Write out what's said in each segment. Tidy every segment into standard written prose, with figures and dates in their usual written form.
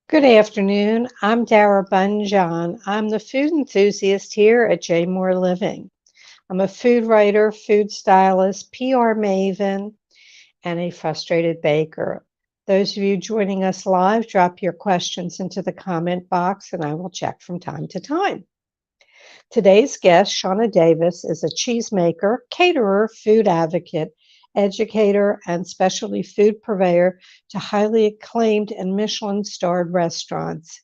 Good afternoon. I'm Dara Bunjon. I'm the food enthusiast here at J Moore Living. I'm a food writer, food stylist, PR maven, and a frustrated baker. Those of you joining us live, drop your questions into the comment box and I will check from time to time. Today's guest, Sheana Davis, is a cheesemaker, caterer, food advocate, educator, and specialty food purveyor to highly acclaimed and Michelin-starred restaurants.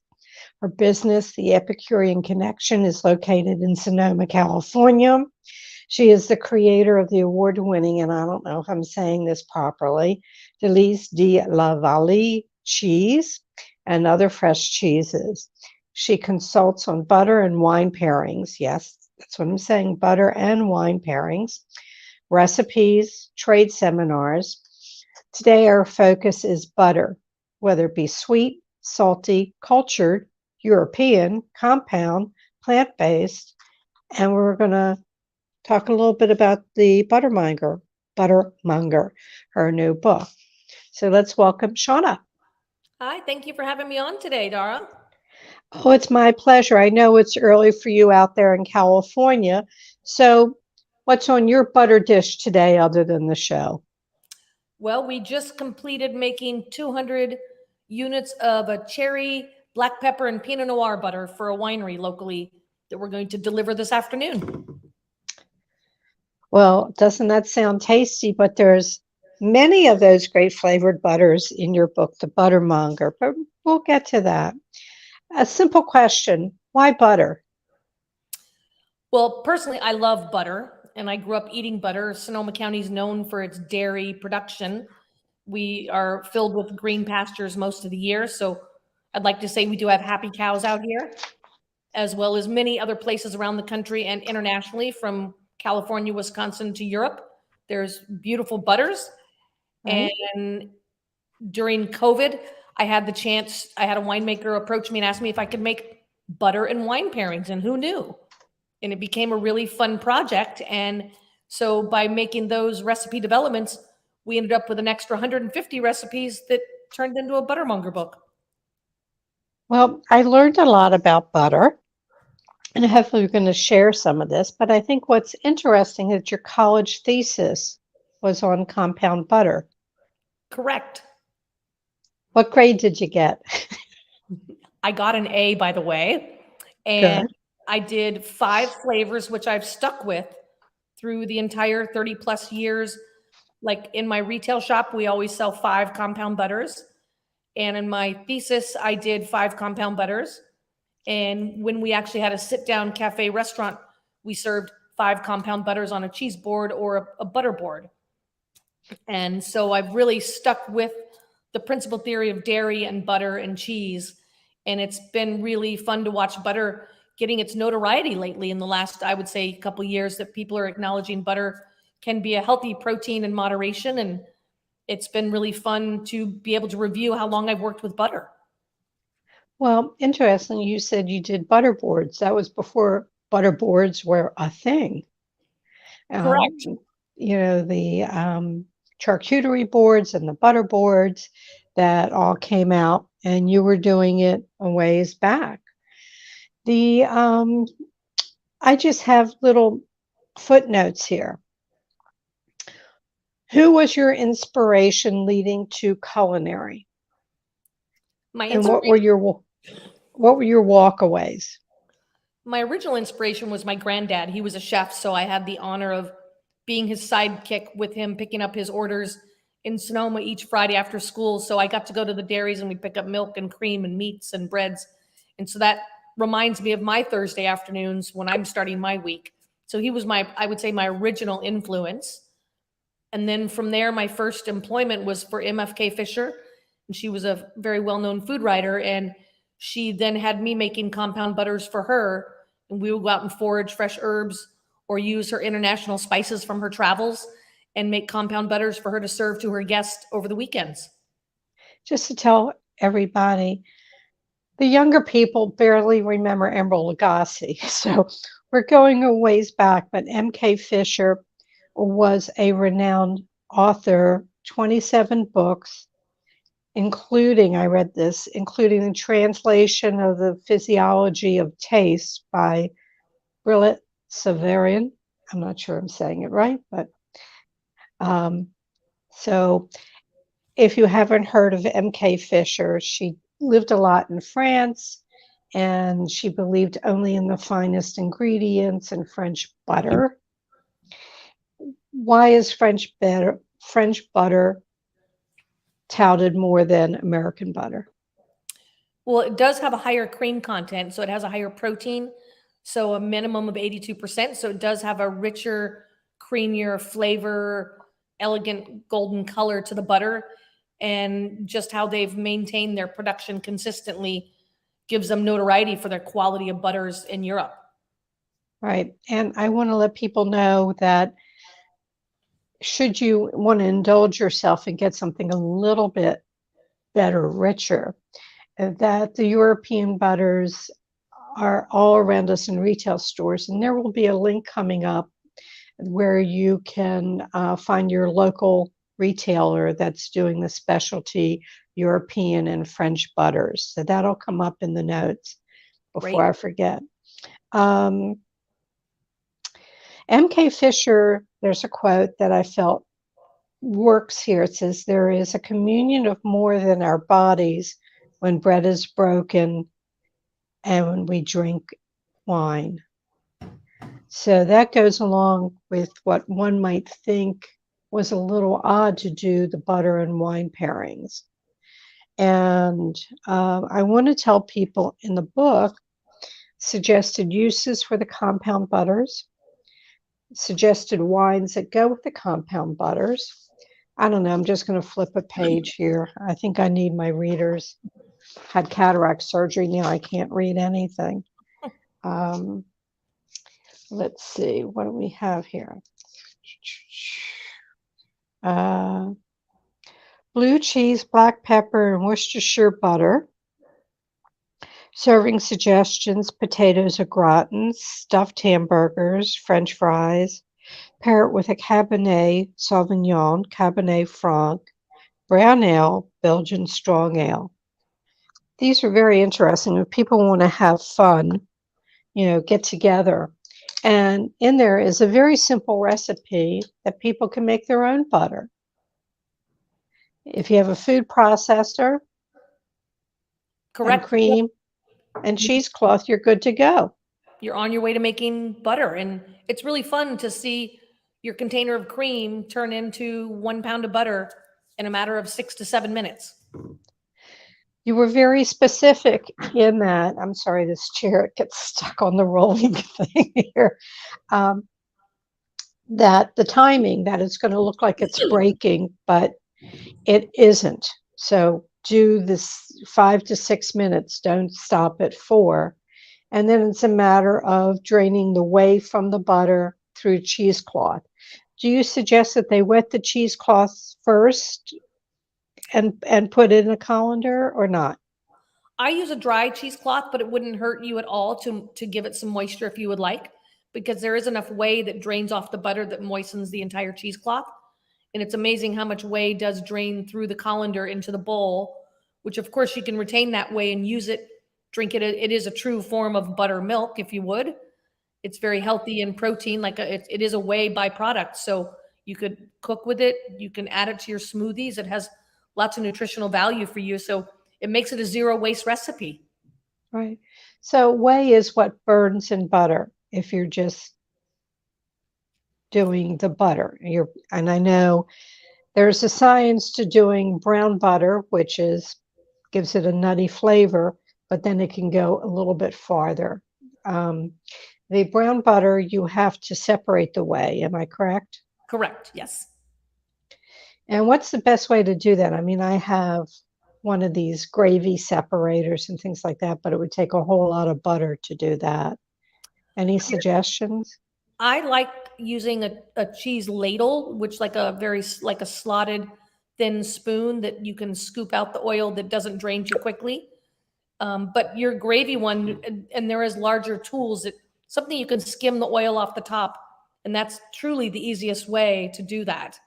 Her business, the Epicurean Connection, is located in Sonoma, California. She is the creator of the award-winning, and I don't know if I'm saying this properly, Délices de la Vallée cheese and other fresh cheeses. She consults on butter and wine pairings. Yes, that's what I'm saying, butter and wine pairings, recipes, trade seminars. Today, our focus is butter, whether it be sweet, salty, cultured, European, compound, plant-based, and we're going to talk a little bit about the Buttermonger, her new book. So let's welcome Sheana. Hi, thank you for having me on today, Dara. Oh, it's my pleasure. I know it's early for you out there in California. So what's on your butter dish today other than the show? Well, we just completed making 200 units of a cherry, black pepper, and Pinot Noir butter for a winery locally that we're going to deliver this afternoon. Well, doesn't that sound tasty? But there's many of those great flavored butters in your book, The Buttermonger, but we'll get to that. A simple question, why butter? Well, personally, I love butter, and I grew up eating butter. Sonoma County is known for its dairy production. We are filled with green pastures most of the year, so I'd like to say we do have happy cows out here, as well as many other places around the country and internationally, from California, Wisconsin to Europe. There's beautiful butters. Right? And during COVID, I had a winemaker approach me and ask me if I could make butter and wine pairings, and who knew? And it became a really fun project. And so by making those recipe developments, we ended up with an extra 150 recipes that turned into a Buttermonger book. Well, I learned a lot about butter, and hopefully we're going to share some of this. But I think what's interesting is your college thesis was on compound butter. Correct. What grade did you get? I got an A, by the way. And Good. I did 5 flavors, which I've stuck with through the entire 30 plus years. Like in my retail shop, we always sell 5 compound butters. And in my thesis, I did 5 compound butters. And when we actually had a sit down cafe restaurant, we served 5 compound butters on a cheese board or a butter board. And so I've really stuck with the principal theory of dairy and butter and cheese. And it's been really fun to watch butter getting its notoriety lately in the last, I would say, couple years, that people are acknowledging butter can be a healthy protein in moderation. And it's been really fun to be able to review how long I've worked with butter. Well, interesting. You said you did butter boards. That was before butter boards were a thing. Um, Correct. the charcuterie boards and the butter boards that all came out, and you were doing it a ways back. The I just have little footnotes here. Who was your inspiration leading to culinary, My and inspiration, what were your walkaways? my original inspiration was my granddad. He was a chef, so I had the honor of being his sidekick with him, picking up his orders in Sonoma each Friday after school. So I got to go to the dairies and we'd pick up milk and cream and meats and breads. And so that reminds me of my Thursday afternoons when I'm starting my week. So he was I would say, my original influence. And then from there, my first employment was for MFK Fisher. And she was a very well-known food writer. And she then had me making compound butters for her. And we would go out and forage fresh herbs or use her international spices from her travels and make compound butters for her to serve to her guests over the weekends. Just to tell everybody, the younger people barely remember Emeril Lagasse, so we're going a ways back. But M.K. Fisher was a renowned author, 27 books, including, I read this, including the translation of the Physiology of Taste by Brillat Savarian. I'm not sure I'm saying it right, but so if you haven't heard of M.K. Fisher, she lived a lot in France, and she believed only in the finest ingredients and French butter. Why is French butter touted more than American butter? Well, it does have a higher cream content, so it has a higher protein, so a minimum of 82%. So it does have a richer, creamier flavor, elegant golden color to the butter. And just how they've maintained their production consistently gives them notoriety for their quality of butters in Europe. Right. And I want to let people know that should you want to indulge yourself and get something a little bit better, richer, that the European butters are all around us in retail stores. And there will be a link coming up where you can find your local retailer that's doing the specialty European and French butters. So that'll come up in the notes before I forget. M.K. Fisher, there's a quote that I felt works here. It says, "There is a communion of more than our bodies when bread is broken and when we drink wine." So that goes along with what one might think was a little odd to do the butter and wine pairings. And I want to tell people in the book suggested uses for the compound butters, suggested wines that go with the compound butters. I don't know, I'm just going to flip a page here. I think I need my readers. Had cataract surgery, now I can't read anything. Let's see, what do we have here? Blue cheese, black pepper, and Worcestershire butter. Serving suggestions: potatoes au gratin, stuffed hamburgers, French fries. Pair it with a Cabernet Sauvignon, Cabernet Franc, brown ale, Belgian strong ale. These are very interesting. If people want to have fun, get together. And in there is a very simple recipe that people can make their own butter. If you have a food processor, correct, and cream and cheesecloth, you're good to go. You're on your way to making butter. And it's really fun to see your container of cream turn into 1 pound of butter in a matter of 6 to 7 minutes. You were very specific in that. I'm sorry, this chair gets stuck on the rolling thing here. That the timing, that it's going to look like it's breaking, but it isn't. So do this 5 to 6 minutes. Don't stop at 4. And then it's a matter of draining the whey from the butter through cheesecloth. Do you suggest that they wet the cheesecloth first and put it in a colander or not? I use a dry cheesecloth, but it wouldn't hurt you at all to give it some moisture if you would like, because there is enough whey that drains off the butter that moistens the entire cheesecloth. And it's amazing how much whey does drain through the colander into the bowl, which of course you can retain that whey and use it, drink it. It is a true form of buttermilk, if you would. It's very healthy in protein, it is a whey byproduct. So you could cook with it. You can add it to your smoothies. It has lots of nutritional value for you. So it makes it a zero waste recipe. Right. So whey is what burns in butter if you're just doing the butter. And I know there's a science to doing brown butter, which gives it a nutty flavor, but then it can go a little bit farther. The brown butter, you have to separate the whey. Am I correct? Correct. Yes. And what's the best way to do that? I mean, I have one of these gravy separators and things like that, but it would take a whole lot of butter to do that. Any suggestions? I like using a cheese ladle, which like a slotted thin spoon that you can scoop out the oil that doesn't drain too quickly. But your gravy one, and there is larger tools, something you can skim the oil off the top, and that's truly the easiest way to do that.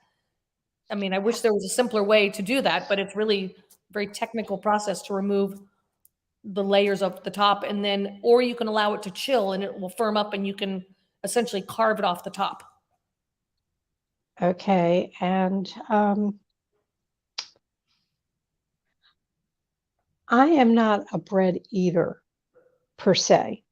I mean, I wish there was a simpler way to do that, but it's really very technical process to remove the layers of the top, and then, or you can allow it to chill and it will firm up and you can essentially carve it off the top. Okay. And I am not a bread eater per se.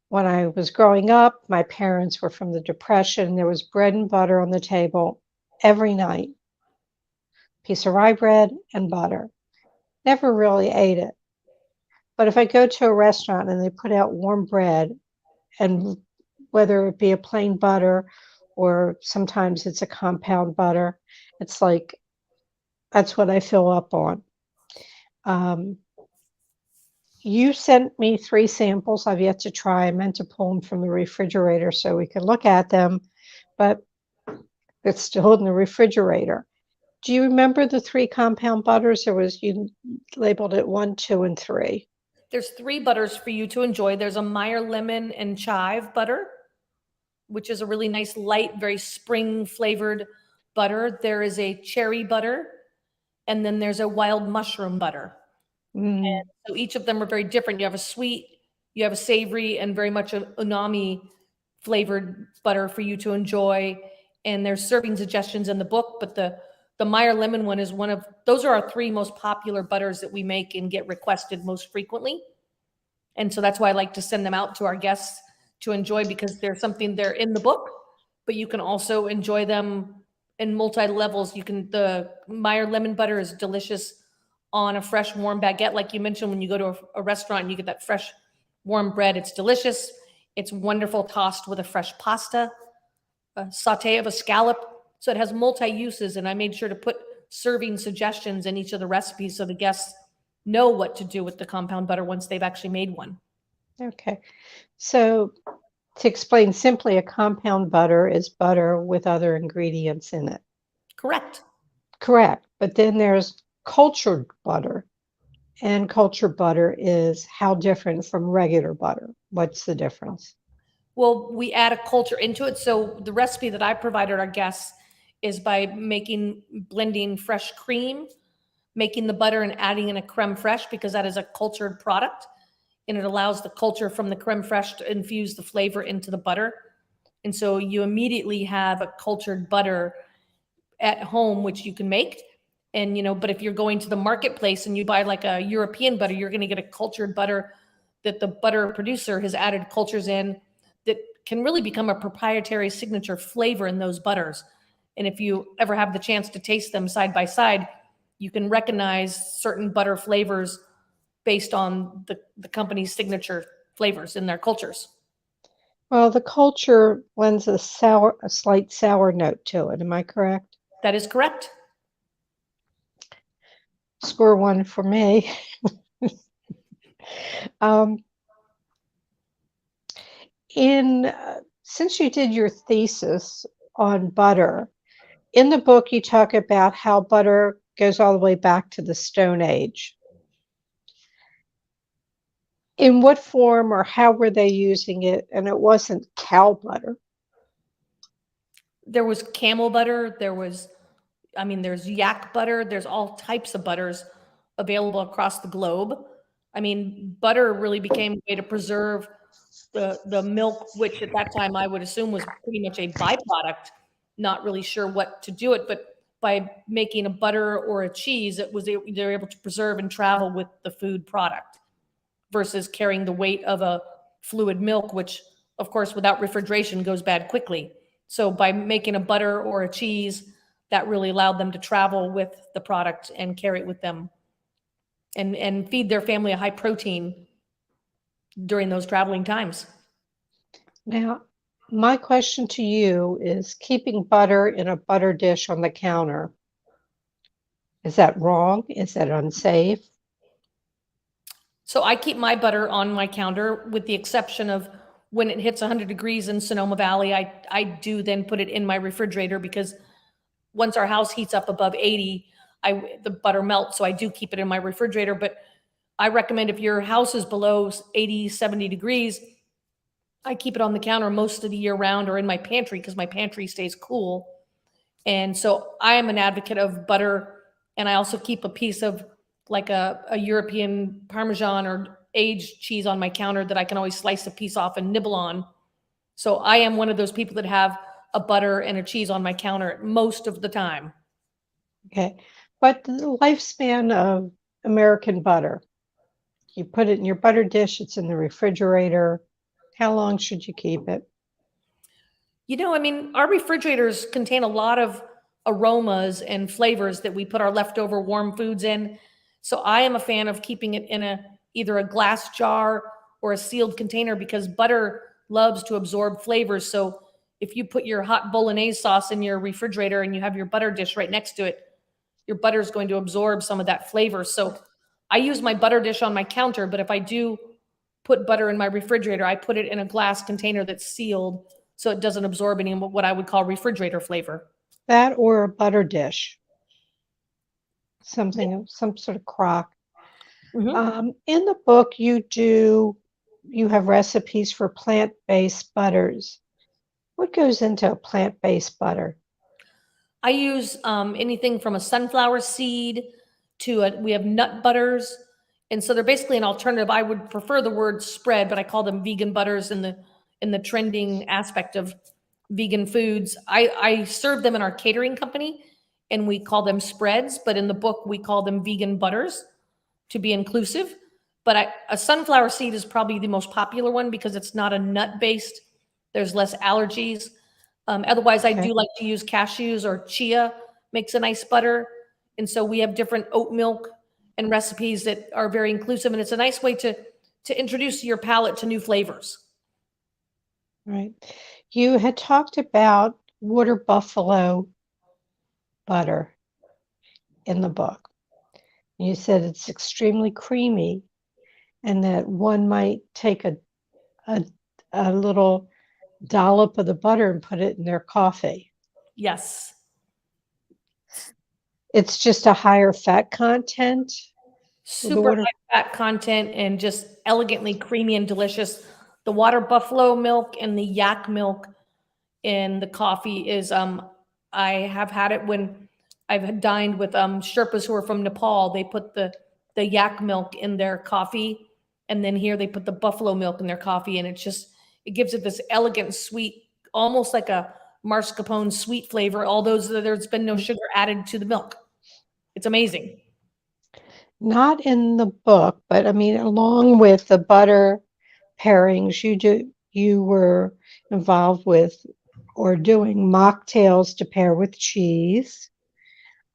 When I was growing up, my parents were from the Depression. There was bread and butter on the table every night. Piece of rye bread and butter. Never really ate it. But if I go to a restaurant and they put out warm bread, and whether it be a plain butter or sometimes it's a compound butter, it's like that's what I fill up on. You sent me 3 samples. I've yet to try. I meant to pull them from the refrigerator so we could look at them, but it's still in the refrigerator. Do you remember the 3 compound butters? You labeled it 1, 2, and 3. There's 3 butters for you to enjoy. There's a Meyer lemon and chive butter, which is a really nice, light, very spring flavored butter. There is a cherry butter, and then there's a wild mushroom butter. And so each of them are very different. You have a sweet, you have a savory, and very much an umami flavored butter for you to enjoy. And there's serving suggestions in the book, but the Meyer lemon one is one of, those are our 3 most popular butters that we make and get requested most frequently. And so that's why I like to send them out to our guests to enjoy, because there's something there in the book, but you can also enjoy them in multi levels. The Meyer lemon butter is delicious on a fresh warm baguette. Like you mentioned, when you go to a restaurant and you get that fresh warm bread, it's delicious. It's wonderful tossed with a fresh pasta, a saute of a scallop. So it has multi uses, and I made sure to put serving suggestions in each of the recipes so the guests know what to do with the compound butter once they've actually made one. Okay. So to explain simply, a compound butter is butter with other ingredients in it. Correct. Correct. But then there's cultured butter. And cultured butter is how different from regular butter? What's the difference? Well, we add a culture into it. So the recipe that I provided our guests is by blending fresh cream, making the butter and adding in a creme fraiche, because that is a cultured product. And it allows the culture from the creme fraiche to infuse the flavor into the butter. And so you immediately have a cultured butter at home, which you can make. And, but if you're going to the marketplace and you buy like a European butter, you're going to get a cultured butter that the butter producer has added cultures in that can really become a proprietary signature flavor in those butters. And if you ever have the chance to taste them side by side, you can recognize certain butter flavors based on the company's signature flavors in their cultures. Well, the culture lends a slight sour note to it. Am I correct? That is correct. Score 1 for me. Since you did your thesis on butter, in the book you talk about how butter goes all the way back to the Stone Age. In what form or how were they using it? And it wasn't cow butter. There was camel butter. There's yak butter. There's all types of butters available across the globe. I mean, butter really became a way to preserve the milk, which at that time I would assume was pretty much a byproduct. Not really sure what to do it, but by making a butter or a cheese, they're able to preserve and travel with the food product versus carrying the weight of a fluid milk, which of course without refrigeration goes bad quickly. So by making a butter or a cheese, that really allowed them to travel with the product and carry it with them and feed their family a high protein during those traveling times. Now, my question to you is, keeping butter in a butter dish on the counter, is that wrong? Is that unsafe? So I keep my butter on my counter with the exception of when it hits 100 degrees in Sonoma Valley, I do then put it in my refrigerator, because once our house heats up above 80, the butter melts. So I do keep it in my refrigerator. But I recommend if your house is below 80, 70 degrees, I keep it on the counter most of the year round or in my pantry, because my pantry stays cool. And so I am an advocate of butter And I also keep a piece of like a European Parmesan or aged cheese on my counter that I can always slice a piece off and nibble on. So I am one of those people that have a butter and a cheese on my counter most of the time. Okay. But the lifespan of American butter, you put it in your butter dish, it's in the refrigerator. How long should you keep it? You know, I mean, our refrigerators contain a lot of aromas and flavors that we put our leftover warm foods in. So I am a fan of keeping it in either a glass jar or a sealed container because butter loves to absorb flavors. So if you put your hot bolognese sauce in your refrigerator and you have your butter dish right next to it, your butter is going to absorb some of that flavor. So I use my butter dish on my counter, but if I do put butter in my refrigerator, I put it in a glass container that's sealed so it doesn't absorb any of what I would call refrigerator flavor. That or a butter dish, some sort of crock. In the book, you have recipes for plant-based butters. What goes into a plant-based butter? I use anything from a sunflower seed to we have nut butters. And so they're basically an alternative. I would prefer the word spread, but I call them vegan butters in the trending aspect of vegan foods. I serve them in our catering company and we call them spreads, but in the book we call them vegan butters to be inclusive. But a sunflower seed is probably the most popular one because it's not a nut based. There's less allergies. Otherwise, I do like to use cashews or chia makes a nice butter. And so we have different oat milk and recipes that are very inclusive. And it's a nice way to introduce your palate to new flavors. Right. You had talked about water buffalo butter in the book. You said it's extremely creamy and that one might take a little dollop of the butter and put it in their coffee. Yes. It's just a higher fat content. Super high fat content and just elegantly creamy and delicious. The water buffalo milk and the yak milk in the coffee is I have had it when I've dined with Sherpas who are from Nepal. They put the yak milk in their coffee, and then here they put the buffalo milk in their coffee, and it gives it this elegant, sweet, almost like a mascarpone sweet flavor. Although there's been no sugar added to the milk. It's amazing. Not in the book, but I mean, along with the butter pairings, you were involved with or doing mocktails to pair with cheese.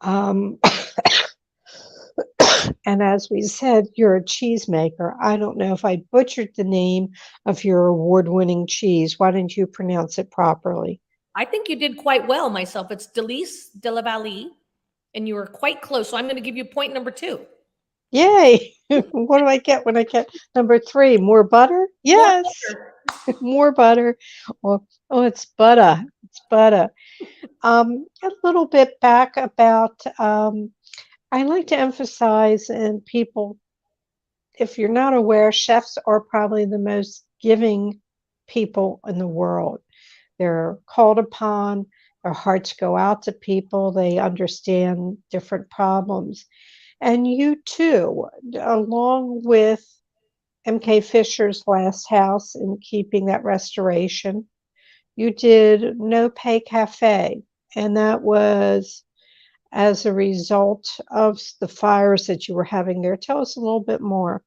And as we said, you're a cheesemaker. I don't know if I butchered the name of your award-winning cheese. Why didn't you pronounce it properly? I think you did quite well myself. It's Delice de la Vallée, and you were quite close. So I'm going to give you point number 2. Yay! What do I get when I get number 3? More butter? Yes, more butter. Oh, it's butter. It's butter. A little bit back about. I like to emphasize, and people, if you're not aware, chefs are probably the most giving people in the world. They're called upon. Their hearts go out to people. They understand different problems. And you too, along with M.K. Fisher's Last House and keeping that restoration, you did No Pay Cafe. And that was as a result of the fires that you were having there. Tell us a little bit more.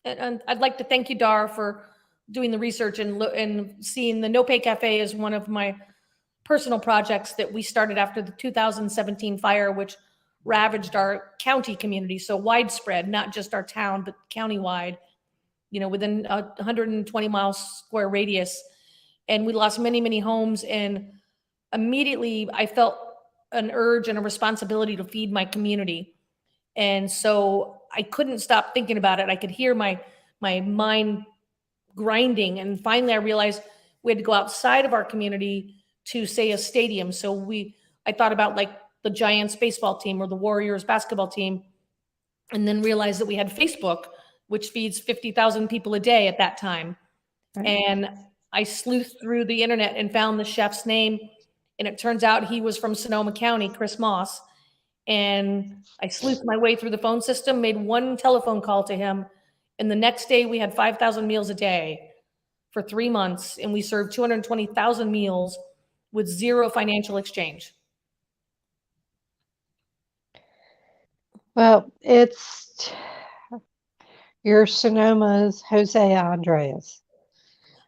And I'd like to thank you, Dara, for doing the research and seeing the No Pay Cafe as one of my personal projects that we started after the 2017 fire, which ravaged our county community. So widespread, not just our town, but countywide, within a 120 mile square radius. And we lost many, many homes. And immediately I felt an urge and a responsibility to feed my community. And so I couldn't stop thinking about it. I could hear my mind grinding. And finally I realized we had to go outside of our community to, say, a stadium. So I thought about like the Giants baseball team or the Warriors basketball team, and then realized that we had Facebook, which feeds 50,000 people a day at that time. Right. And I sleuthed through the internet and found the chef's name. And it turns out he was from Sonoma County, Chris Moss. And I sleuthed my way through the phone system, made one telephone call to him. And the next day we had 5,000 meals a day for 3 months. And we served 220,000 meals with zero financial exchange. Well, your Sonoma's Jose Andres.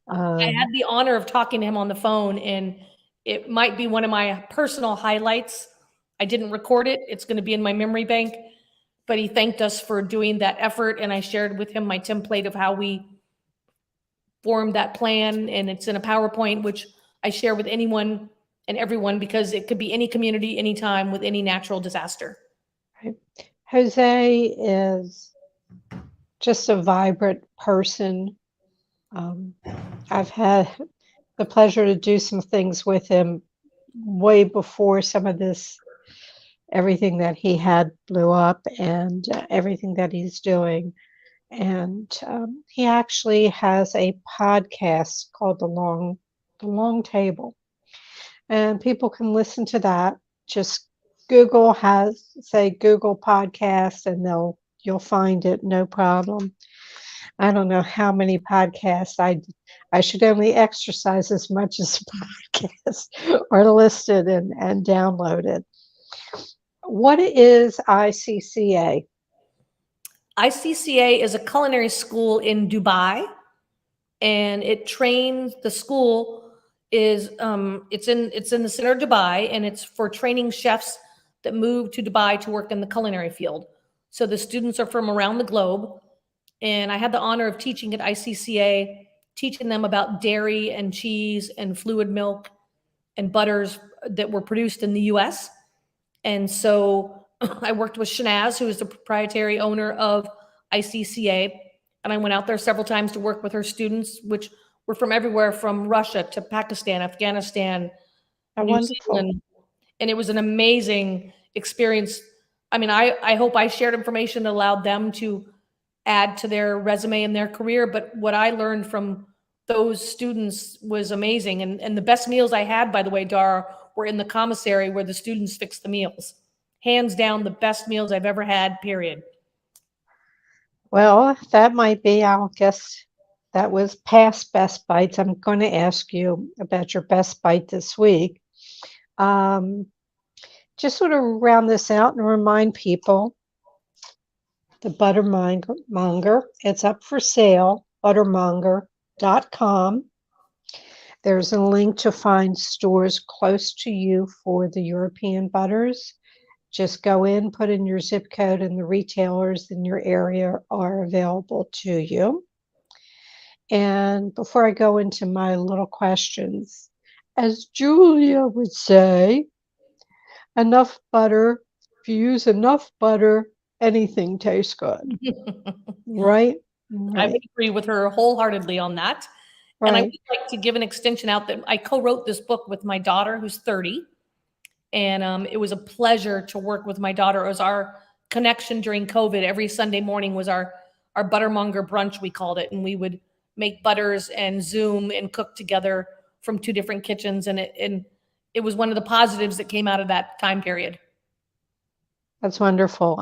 I had the honor of talking to him on the phone, and it might be one of my personal highlights. I didn't record it. It's going to be in my memory bank, but he thanked us for doing that effort. And I shared with him my template of how we formed that plan. And it's in a PowerPoint, which I share with anyone and everyone, because it could be any community, anytime, with any natural disaster. Jose is just a vibrant person. I've had the pleasure to do some things with him way before some of this, everything that he had blew up, and everything that he's doing. And he actually has a podcast called The Long Table, and people can listen to that. Just Google podcast, and you'll find it, no problem. I don't know how many podcasts I should only exercise as much as podcasts are listed and downloaded. What is ICCA? ICCA is a culinary school in Dubai, and it trains. The school is it's in the center of Dubai, and it's for training chefs that move to Dubai to work in the culinary field. So the students are from around the globe. And I had the honor of teaching at ICCA, teaching them about dairy and cheese and fluid milk and butters that were produced in the US. And so I worked with Sheana, who is the proprietary owner of ICCA. And I went out there several times to work with her students, which were from everywhere from Russia to Pakistan, Afghanistan, New Zealand. And it was an amazing experience. I mean, I hope I shared information that allowed them to add to their resume and their career. But what I learned from those students was amazing. And the best meals I had, by the way, Dara, were in the commissary where the students fixed the meals. Hands down, the best meals I've ever had, period. Well, that might be, I'll guess that was past best bites. I'm going to ask you about your best bite this week. Just sort of round this out and remind people, the Buttermonger, it's up for sale, buttermonger.com. There's a link to find stores close to you for the European butters. Just go in, put in your zip code, and the retailers in your area are available to you. And before I go into my little questions, as Julia would say, enough butter. If you use enough butter, anything tastes good. Right? I would agree with her wholeheartedly on that. Right. And I would like to give an extension out that I co-wrote this book with my daughter, who's 30. And it was a pleasure to work with my daughter. It was our connection during COVID. Every Sunday morning was our Buttermonger brunch, we called it. And we would make butters and Zoom and cook together from 2 different kitchens. And it was one of the positives that came out of that time period. That's wonderful.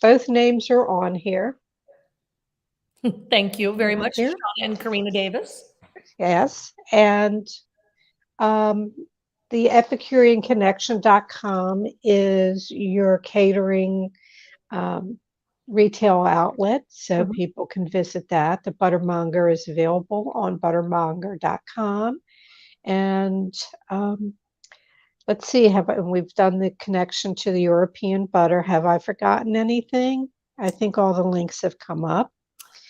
Both names are on here. Thank you very much, Sheana and Karina Davis. Yes. And the Epicurean connection.com is your catering retail outlet, so people can visit that. The Buttermonger is available on buttermonger.com. And let's see, we've done the connection to the European butter. Have I forgotten anything? I think all the links have come up.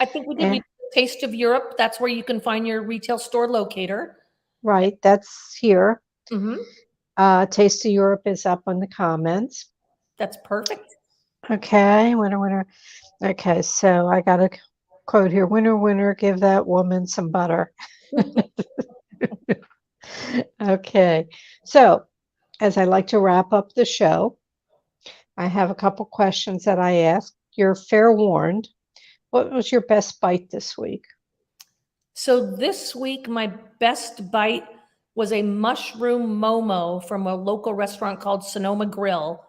I think we did. Taste of Europe. That's where you can find your retail store locator. Right, that's here. Taste of Europe is up on the comments. That's perfect. Okay, winner. Okay, so I got a quote here. Winner, give that woman some butter. Okay, so as I like to wrap up the show, I have a couple questions that I ask. You're fair warned. What was your best bite this week? So this week, my best bite was a mushroom momo from a local restaurant called Sonoma Grill.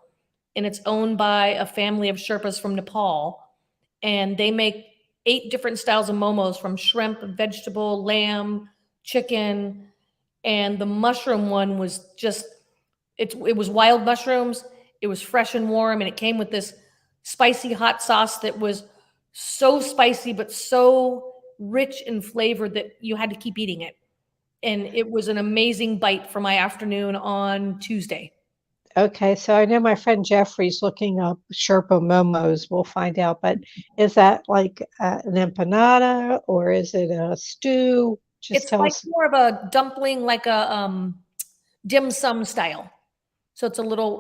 and it's owned by a family of Sherpas from Nepal. And they make 8 different styles of momos, from shrimp, vegetable, lamb, chicken. And the mushroom one was just, it was wild mushrooms. It was fresh and warm, and it came with this spicy hot sauce that was so spicy but so rich in flavor that you had to keep eating it. And it was an amazing bite for my afternoon on Tuesday. Okay, so I know my friend Jeffrey's looking up Sherpa momos. We'll find out. But is that like an empanada, or is it a stew? Just It's tell like us. more of a dumpling, like a dim sum style. So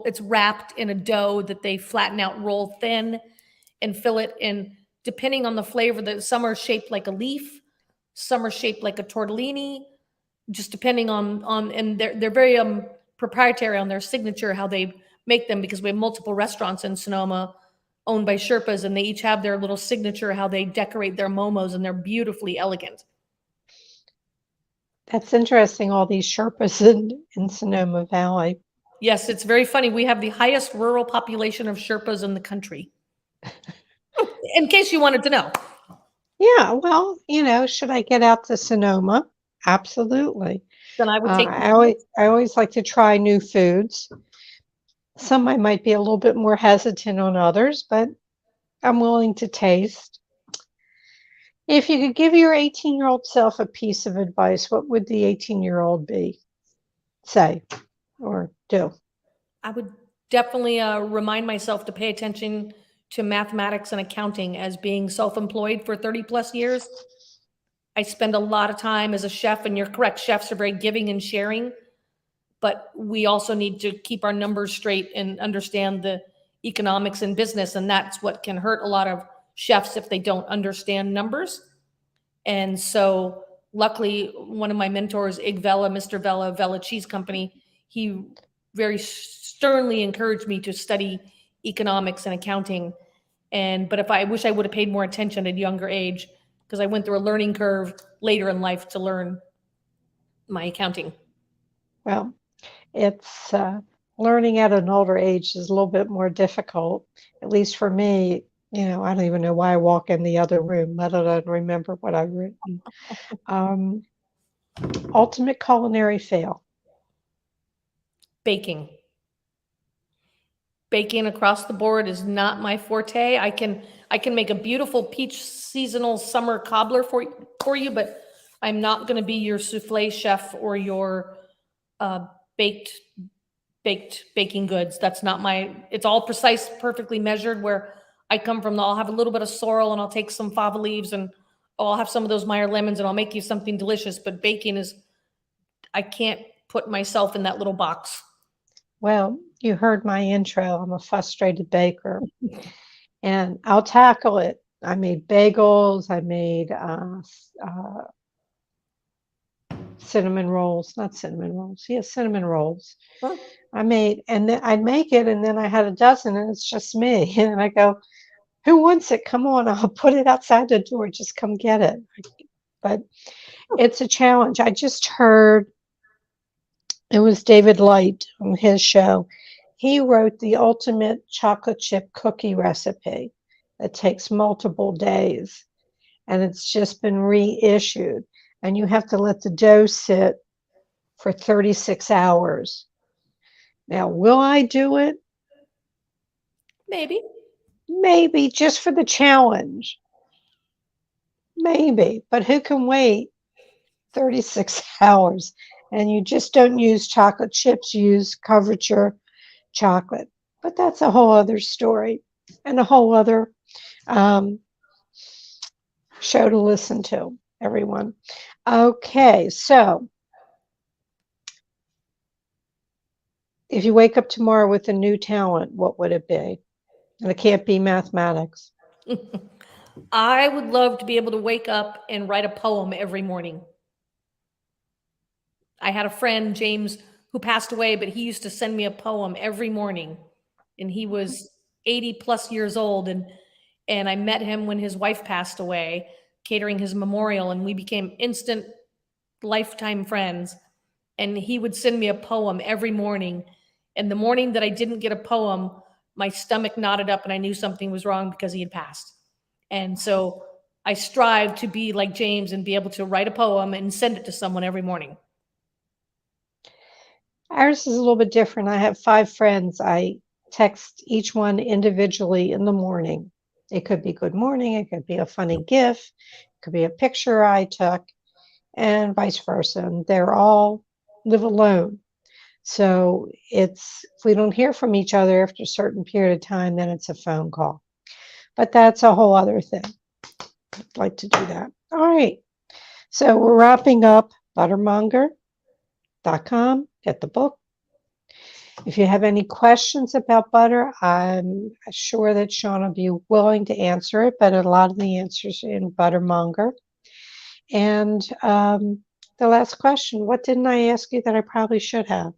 it's wrapped in a dough that they flatten out, roll thin, and fill it in, depending on the flavor. Some are shaped like a leaf, some are shaped like a tortellini, just depending on, and they're very proprietary on their signature, how they make them, because we have multiple restaurants in Sonoma owned by Sherpas, and they each have their little signature, how they decorate their momos, and they're beautifully elegant. That's interesting, all these Sherpas in Sonoma Valley. Yes, it's very funny. We have the highest rural population of Sherpas in the country. In case you wanted to know. Yeah, well, should I get out to Sonoma? Absolutely. Then I would take I always like to try new foods. Some I might be a little bit more hesitant on others, but I'm willing to taste. If you could give your 18-year-old self a piece of advice, what would the 18-year-old say or do? I would definitely remind myself to pay attention to mathematics and accounting, as being self-employed for 30 plus years. I spend a lot of time as a chef, and you're correct, chefs are very giving and sharing, but we also need to keep our numbers straight and understand the economics in business. And that's what can hurt a lot of chefs, if they don't understand numbers. And so luckily, one of my mentors, Ig Vela, Mr. Vela, Vela Cheese Company, he very sternly encouraged me to study economics and accounting. But if I wish I would have paid more attention at a younger age, because I went through a learning curve later in life to learn my accounting. Well, it's learning at an older age is a little bit more difficult, at least for me. I don't even know why I walk in the other room, let alone remember what I've written. Ultimate culinary fail. Baking. Baking across the board is not my forte. I can make a beautiful peach seasonal summer cobbler for you, but I'm not going to be your souffle chef or your baked baking goods. That's not it's all precise, perfectly measured. Where I come from, I'll have a little bit of sorrel, and I'll take some fava leaves, and I'll have some of those Meyer lemons, and I'll make you something delicious. But baking I can't put myself in that little box. Well, you heard my intro. I'm a frustrated baker, and I'll tackle it. I made bagels. I made cinnamon rolls, not cinnamon rolls. Yeah, cinnamon rolls. Huh? And then I'd make it, and then I had a dozen, and it's just me. And I go, who wants it? Come on, I'll put it outside the door. Just come get it. But it's a challenge. I just heard, it was David Light on his show. He wrote the ultimate chocolate chip cookie recipe that takes multiple days, and it's just been reissued. And you have to let the dough sit for 36 hours. Now, will I do it? Maybe. Maybe, just for the challenge. Maybe, but who can wait 36 hours? And you just don't use chocolate chips, you use couverture chocolate. But that's a whole other story and a whole other show to listen to, everyone. Okay, so if you wake up tomorrow with a new talent, what would it be? And it can't be mathematics. I would love to be able to wake up and write a poem every morning. I had a friend, James, who passed away, but he used to send me a poem every morning. And he was 80 plus years old. And I met him when his wife passed away, catering his memorial, and we became instant lifetime friends. And he would send me a poem every morning. And the morning that I didn't get a poem, my stomach knotted up and I knew something was wrong because he had passed. And so I strive to be like James and be able to write a poem and send it to someone every morning. Ours is a little bit different. I have 5 friends. I text each one individually in the morning. It could be good morning, it could be a funny GIF, it could be a picture I took, and vice versa. And they're all live alone. So if we don't hear from each other after a certain period of time, then it's a phone call. But that's a whole other thing. I'd like to do that. All right. So we're wrapping up Buttermonger.com. Get the book. If you have any questions about butter, I'm sure that Sheana will be willing to answer it, but a lot of the answers are in Buttermonger. And the last question, what didn't I ask you that I probably should have?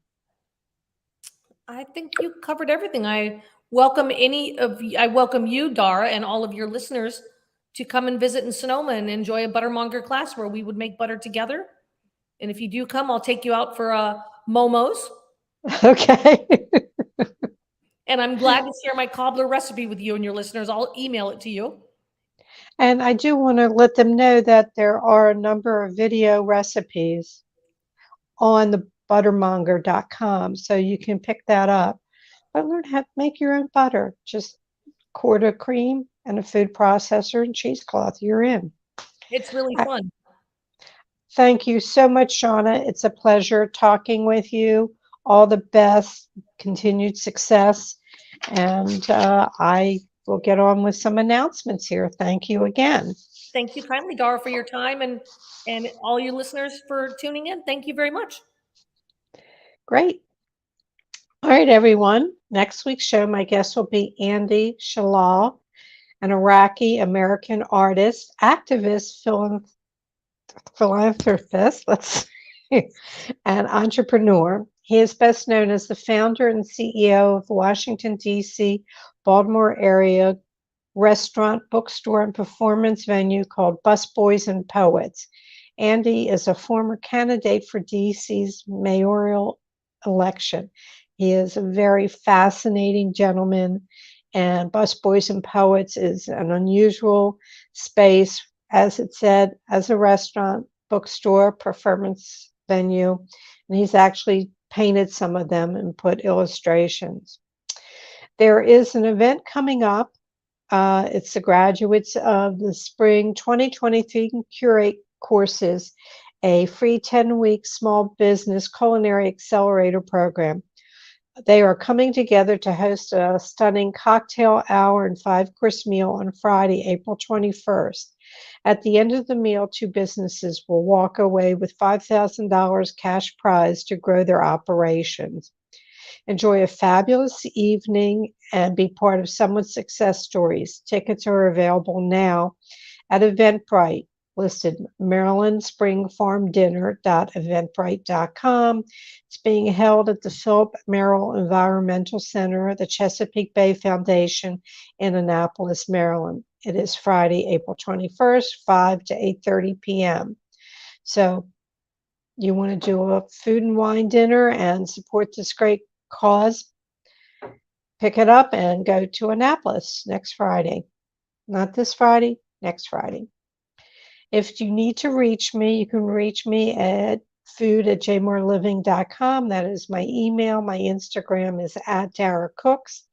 I think you covered everything. I welcome you, Dara, and all of your listeners to come and visit in Sonoma and enjoy a Buttermonger class where we would make butter together. And if you do come, I'll take you out for momos. Okay. And I'm glad to share my cobbler recipe with you and your listeners. I'll email it to you. And I do want to let them know that there are a number of video recipes on the buttermonger.com, so you can pick that up. But learn how to make your own butter. Just quart of cream and a food processor and cheesecloth. You're in. It's really fun. Thank you so much, Sheana. It's a pleasure talking with you. All the best, continued success. And I will get on with some announcements here. Thank you again. Thank you kindly, Dara, for your time and all you listeners for tuning in. Thank you very much. Great. All right, everyone. Next week's show, my guest will be Andy Shalal, an Iraqi-American artist, activist, philanthropist, and entrepreneur. He is best known as the founder and CEO of the Washington, D.C., Baltimore area restaurant, bookstore, and performance venue called Busboys and Poets. Andy is a former candidate for D.C.'s mayoral election. He is a very fascinating gentleman, and Busboys and Poets is an unusual space, as it said, as a restaurant, bookstore, performance venue, and he's actually painted some of them and put illustrations. There is an event coming up. It's the graduates of the spring 2023 Curate courses, a free 10-week small business culinary accelerator program. They are coming together to host a stunning cocktail hour and 5-course meal on Friday, April 21st. At the end of the meal, 2 businesses will walk away with $5,000 cash prize to grow their operations. Enjoy a fabulous evening and be part of someone's success stories. Tickets are available now at Eventbrite, listed Maryland Spring Farm Dinner.eventbrite.com. It's being held at the Philip Merrill Environmental Center, the Chesapeake Bay Foundation in Annapolis, Maryland. It is Friday, April 21st, 5 to 8:30 p.m. So you want to do a food and wine dinner and support this great cause, pick it up and go to Annapolis next Friday. Not this Friday, next Friday. If you need to reach me, you can reach me at food@jmoreliving.com. That is my email. My Instagram is @DaraCooks.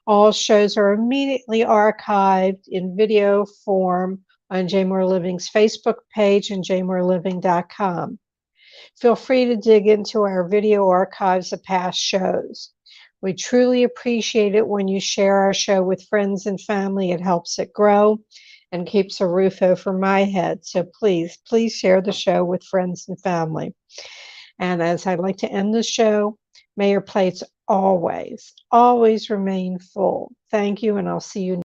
All shows are immediately archived in video form on Jmore Living's Facebook page and jmoreliving.com. Feel free to dig into our video archives of past shows. We truly appreciate it when you share our show with friends and family. It helps it grow and keeps a roof over my head. So please share the show with friends and family. And as I like to end the show, may your plates always remain full. Thank you, and I'll see you